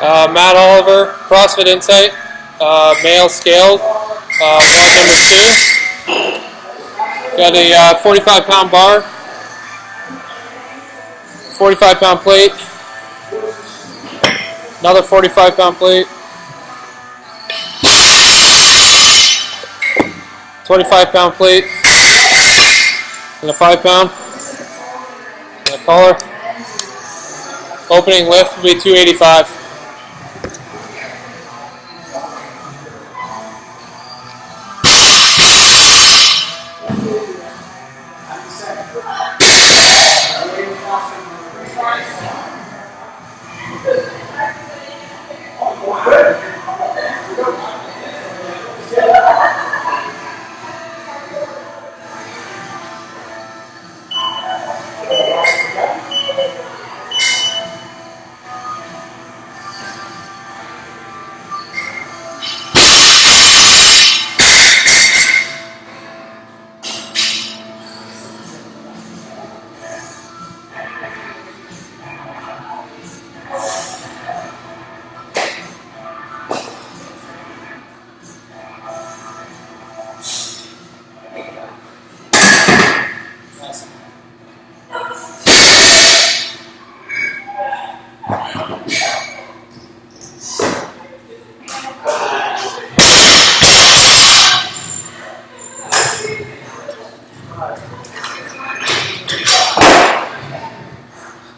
Matt Oliver, CrossFit Insight, male scaled, pound number 2. Got a 45-pound bar, 45-pound plate, another 45-pound plate, 25-pound plate, and a 5-pound, and a collar. Opening lift will be 285.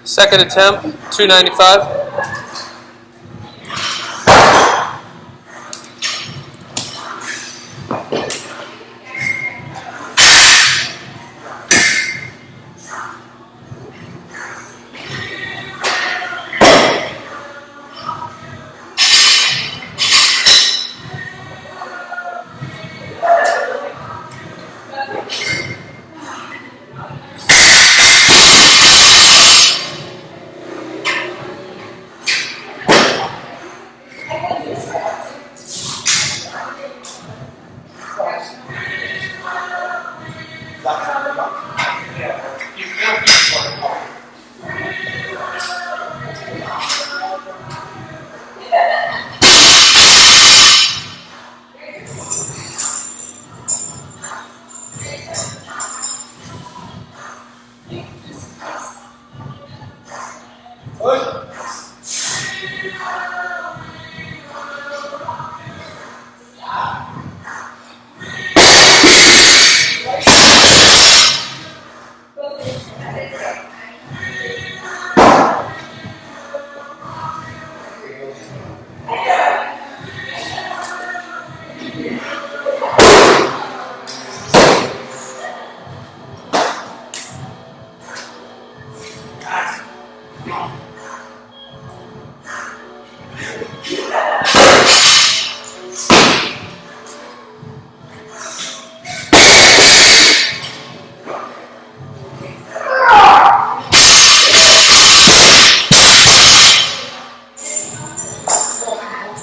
Second attempt, 295.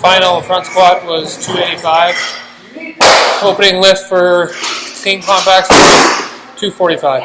Final front squat was 285. Opening lift for clean compacts, 245.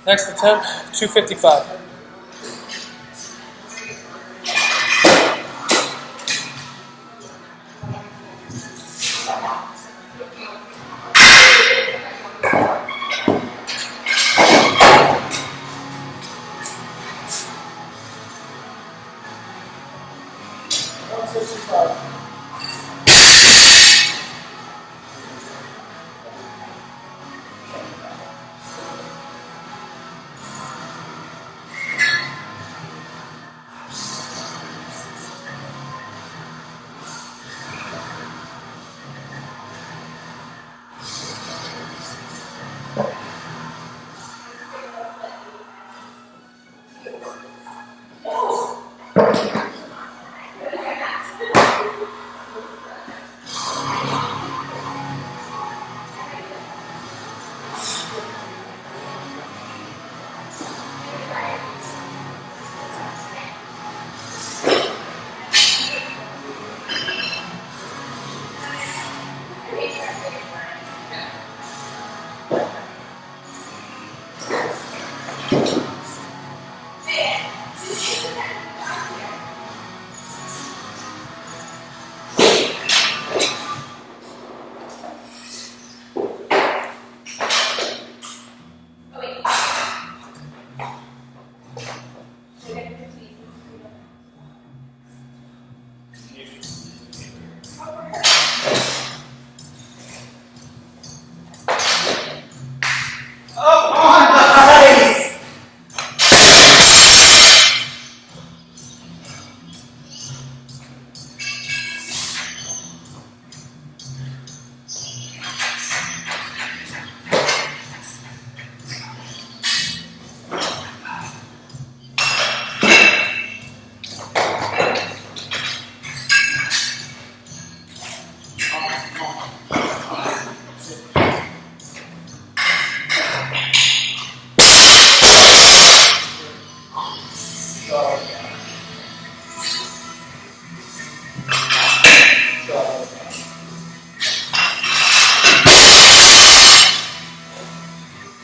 Next attempt, 255.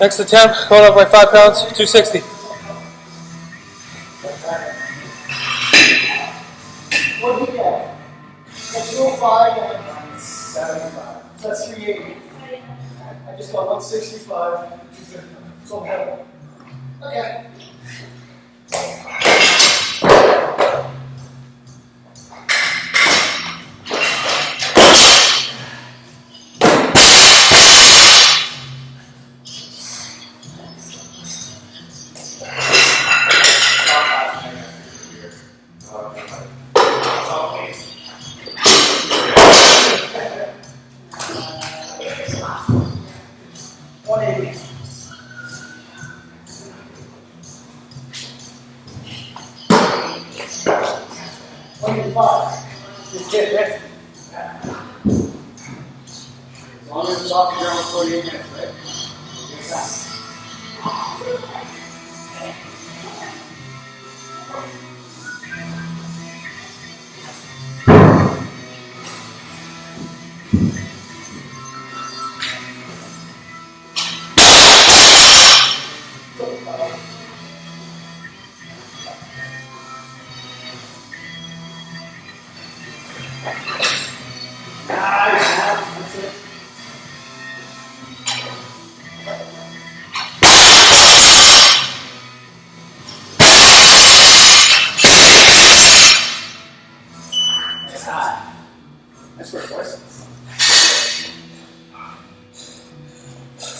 Next attempt, going up by 5 pounds, 260. What did you get? That's 205 and 75. That's 380. I just got 165. So I'm heavy. Okay. As long as it's off the ground 48 minutes, right? Exactly.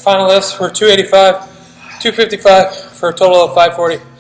Final lifts were 285, 255 for a total of 540.